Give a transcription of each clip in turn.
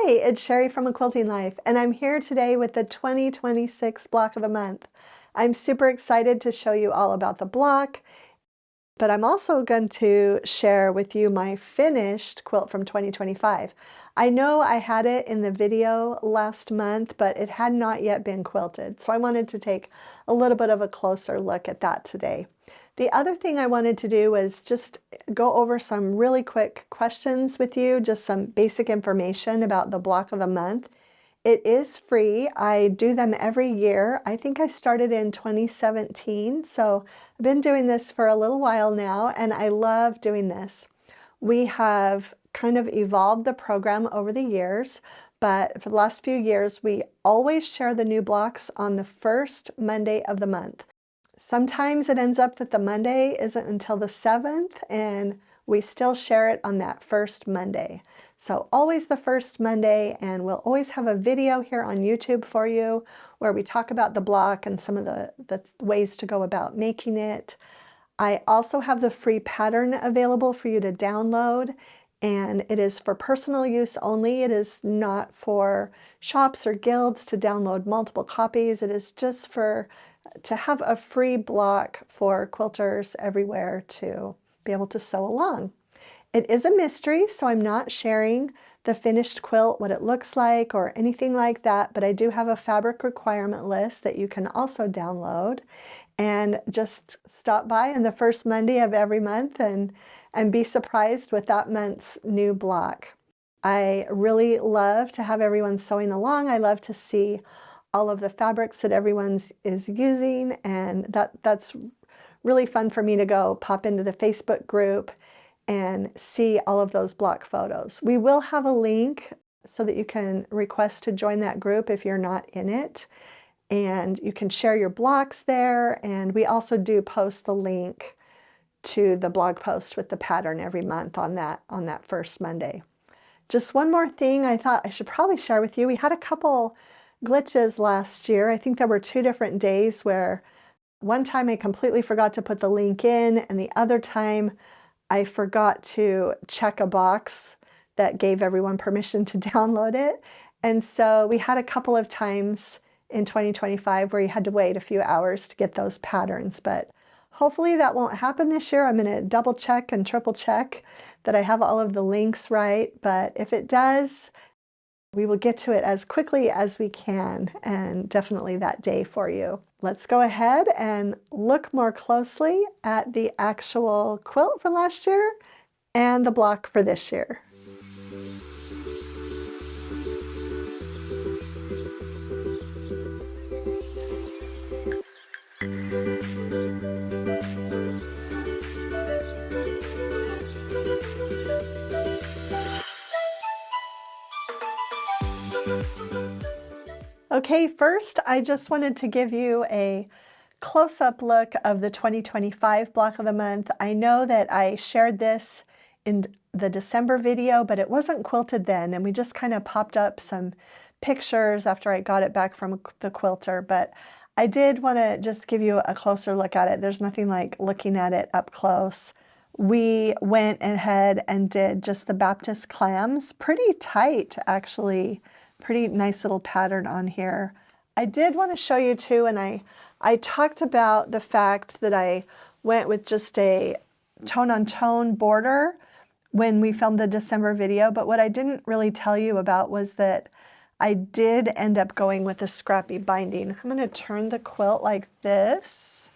Hi, it's Sherri from A Quilting Life, and I'm here today with the 2026 block of the month. I'm super excited to show you all about the block, but I'm also going to share with you my finished quilt from 2025. I know I had it in the video last month, but it had not yet been quilted, so I wanted to take a little bit of a closer look at that today. The other thing I wanted to do was just go over some really quick questions with you, just some basic information about the block of the month. It is free. I do them every year. I think I started in 2017, so I've been doing this for a little while now, and I love doing this. We have kind of evolved the program over the years, but for the last few years, we always share the new blocks on the first Monday of the month. Sometimes it ends up that the Monday isn't until the 7th, and we still share it on that first Monday. So always the first Monday, and we'll always have a video here on YouTube for you where we talk about the block and some of the ways to go about making it. I also have the free pattern available for you to download, and it is for personal use only. It is not for shops or guilds to download multiple copies. It is just to have a free block for quilters everywhere to be able to sew along. It is a mystery, so I'm not sharing the finished quilt, what it looks like or anything like that, but I do have a fabric requirement list that you can also download, and just stop by on the first Monday of every month and be surprised with that month's new block. I really love to have everyone sewing along. I love to see all of the fabrics that everyone is using, and that's really fun for me to go pop into the Facebook group and see all of those block photos. We will have a link so that you can request to join that group if you're not in it, and you can share your blocks there, and we also do post the link to the blog post with the pattern every month on that first Monday. Just one more thing I thought I should probably share with you. We had a couple glitches last year. I think there were 2 different days where one time I completely forgot to put the link in, and the other time I forgot to check a box that gave everyone permission to download it. And so we had a couple of times in 2025 where you had to wait a few hours to get those patterns, but hopefully that won't happen this year. I'm going to double check and triple check that I have all of the links right, but if it does, we will get to it as quickly as we can, and definitely that day for you. Let's go ahead and look more closely at the actual quilt from last year and the block for this year. Okay, first I just wanted to give you a close-up look of the 2025 block of the month. I know that I shared this in the December video, but it wasn't quilted then, and we just kind of popped up some pictures after I got it back from the quilter, but I did want to just give you a closer look at it. There's nothing like looking at it up close. We went ahead and did just the Baptist clams, pretty tight actually. Pretty nice little pattern on here. I did want to show you too, and I talked about the fact that I went with just a tone-on-tone border when we filmed the December video, but what I didn't really tell you about was that I did end up going with a scrappy binding. I'm going to turn the quilt like this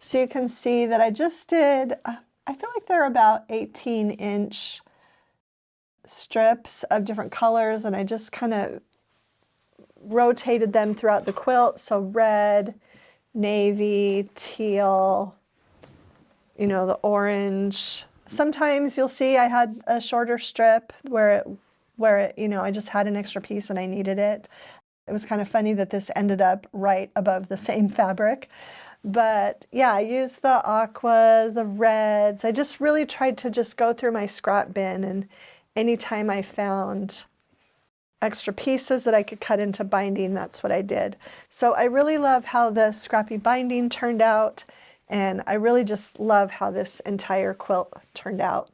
so you can see that I just did, I feel like they're about 18-inch strips of different colors, and I just kind of rotated them throughout the quilt. So red, navy, teal, you know, the orange. Sometimes you'll see I had a shorter strip where it, you know, I just had an extra piece and I needed it. It was kind of funny that this ended up right above the same fabric. But yeah, I used the aqua, the reds. I just really tried to just go through my scrap bin, and anytime I found extra pieces that I could cut into binding, that's what I did. So I really love how the scrappy binding turned out, and I really just love how this entire quilt turned out.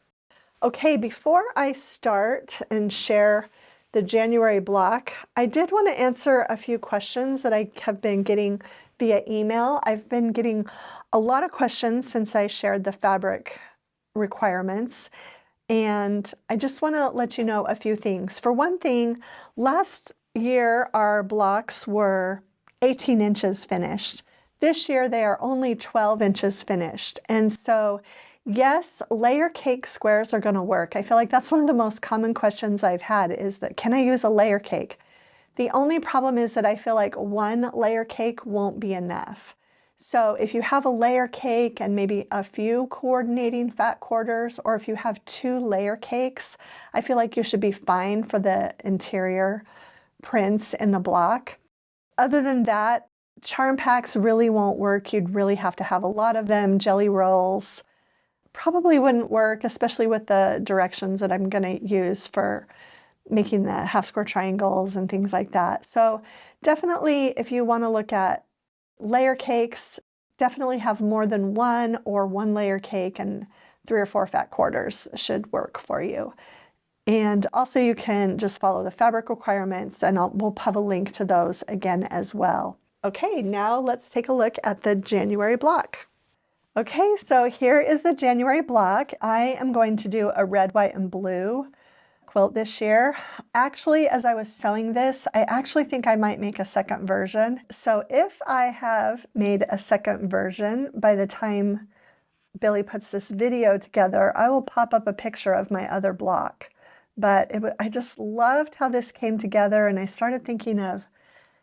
Okay, before I start and share the January block, I did want to answer a few questions that I have been getting via email. I've been getting a lot of questions since I shared the fabric requirements, and I just want to let you know a few things. For one thing, last year our blocks were 18 inches finished. This year they are only 12 inches finished. And so yes, layer cake squares are going to work. I feel like that's one of the most common questions I've had is that, can I use a layer cake? The only problem is that I feel like one layer cake won't be enough. So if you have a layer cake and maybe a few coordinating fat quarters, or if you have 2 layer cakes, I feel like you should be fine for the interior prints in the block. Other than that, charm packs really won't work. You'd really have to have a lot of them. Jelly rolls probably wouldn't work, especially with the directions that I'm going to use for making the half square triangles and things like that. So definitely, if you want to look at layer cakes, definitely have more than one, or 1 layer cake and 3 or 4 fat quarters should work for you. And also you can just follow the fabric requirements, and we'll have a link to those again as well. Okay, now let's take a look at the January block. Okay, so here is the January block. I am going to do a red, white, and blue quilt this year. Actually, as I was sewing this, I actually think I might make a second version. So if I have made a second version by the time Billy puts this video together, I will pop up a picture of my other block. But I just loved how this came together, and I started thinking of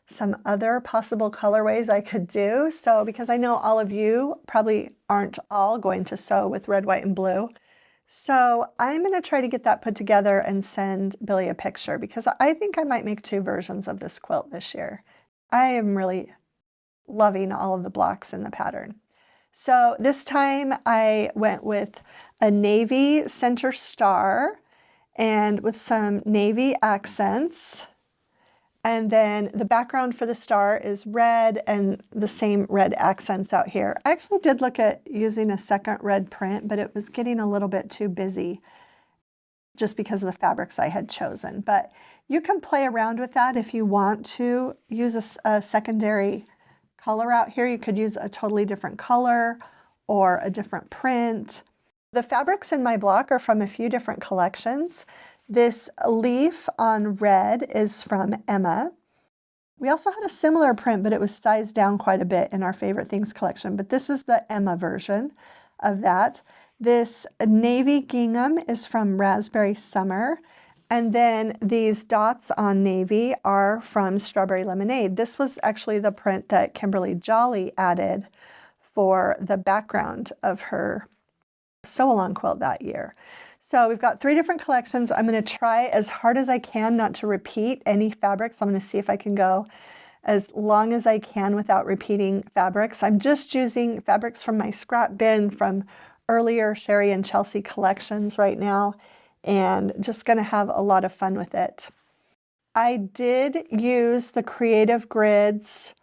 some other possible colorways I could do. So because I know all of you probably aren't all going to sew with red, white, and blue. So I'm going to try to get that put together and send Billy a picture, because I think I might make 2 versions of this quilt this year. I am really loving all of the blocks in the pattern. So this time I went with a navy center star and with some navy accents. And then the background for the star is red, and the same red accents out here. I actually did look at using a second red print, but it was getting a little bit too busy just because of the fabrics I had chosen. But you can play around with that if you want to use a secondary color out here. You could use a totally different color or a different print. The fabrics in my block are from a few different collections. This leaf on red is from Emma. We also had a similar print, but it was sized down quite a bit in our Favorite Things collection, but this is the Emma version of that. This navy gingham is from Raspberry Summer, and then these dots on navy are from Strawberry Lemonade. This was actually the print that Kimberly Jolly added for the background of her sew-along quilt that year. So we've got 3 different collections. I'm going to try as hard as I can not to repeat any fabrics. I'm going to see if I can go as long as I can without repeating fabrics. I'm just using fabrics from my scrap bin from earlier Sherri and Chelsea collections right now, and just going to have a lot of fun with it. I did use the Creative Grids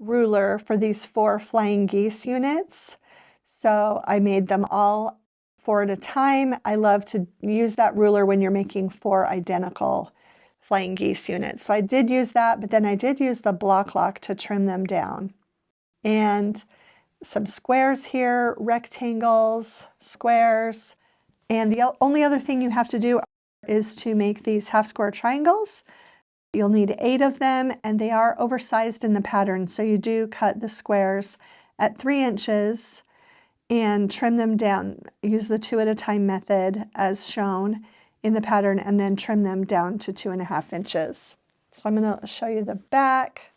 ruler for these 4 flying geese units. So I made them all 4 at a time. I love to use that ruler when you're making 4 identical flying geese units. So I did use that, but then I did use the block lock to trim them down. And some squares here, rectangles, squares. And the only other thing you have to do is to make these half square triangles. You'll need 8 of them, and they are oversized in the pattern. So you do cut the squares at 3 inches and trim them down. Use the 2 at a time method as shown in the pattern, and then trim them down to 2.5 inches. So I'm going to show you the back.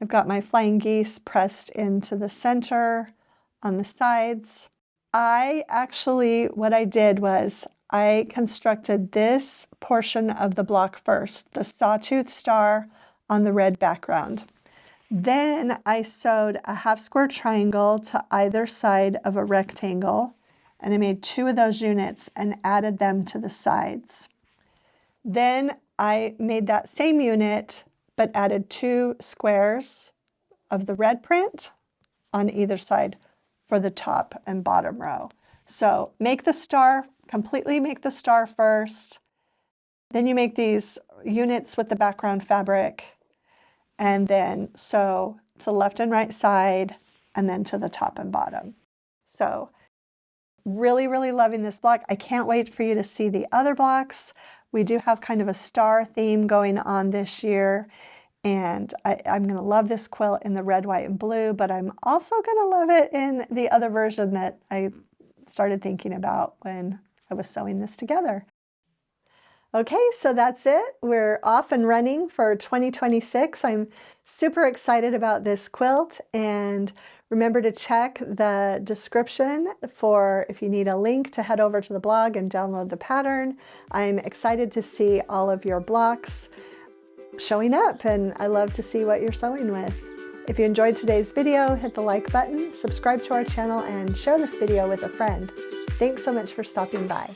I've got my flying geese pressed into the center on the sides. What I did was I constructed this portion of the block first, the sawtooth star on the red background. Then I sewed a half square triangle to either side of a rectangle, and I made 2 of those units and added them to the sides. Then I made that same unit but added 2 squares of the red print on either side for the top and bottom row. So completely make the star first, Then you make these units with the background fabric, and then sew to left and right side, and then to the top and bottom. So really, really loving this block. I can't wait for you to see the other blocks. We do have kind of a star theme going on this year, and I'm going to love this quilt in the red, white, and blue, but I'm also going to love it in the other version that I started thinking about when I was sewing this together. Okay, so that's it. We're off and running for 2026. I'm super excited about this quilt, and remember to check the description for if you need a link to head over to the blog and download the pattern. I'm excited to see all of your blocks showing up, and I love to see what you're sewing with. If you enjoyed today's video, hit the like button, subscribe to our channel, and share this video with a friend. Thanks so much for stopping by.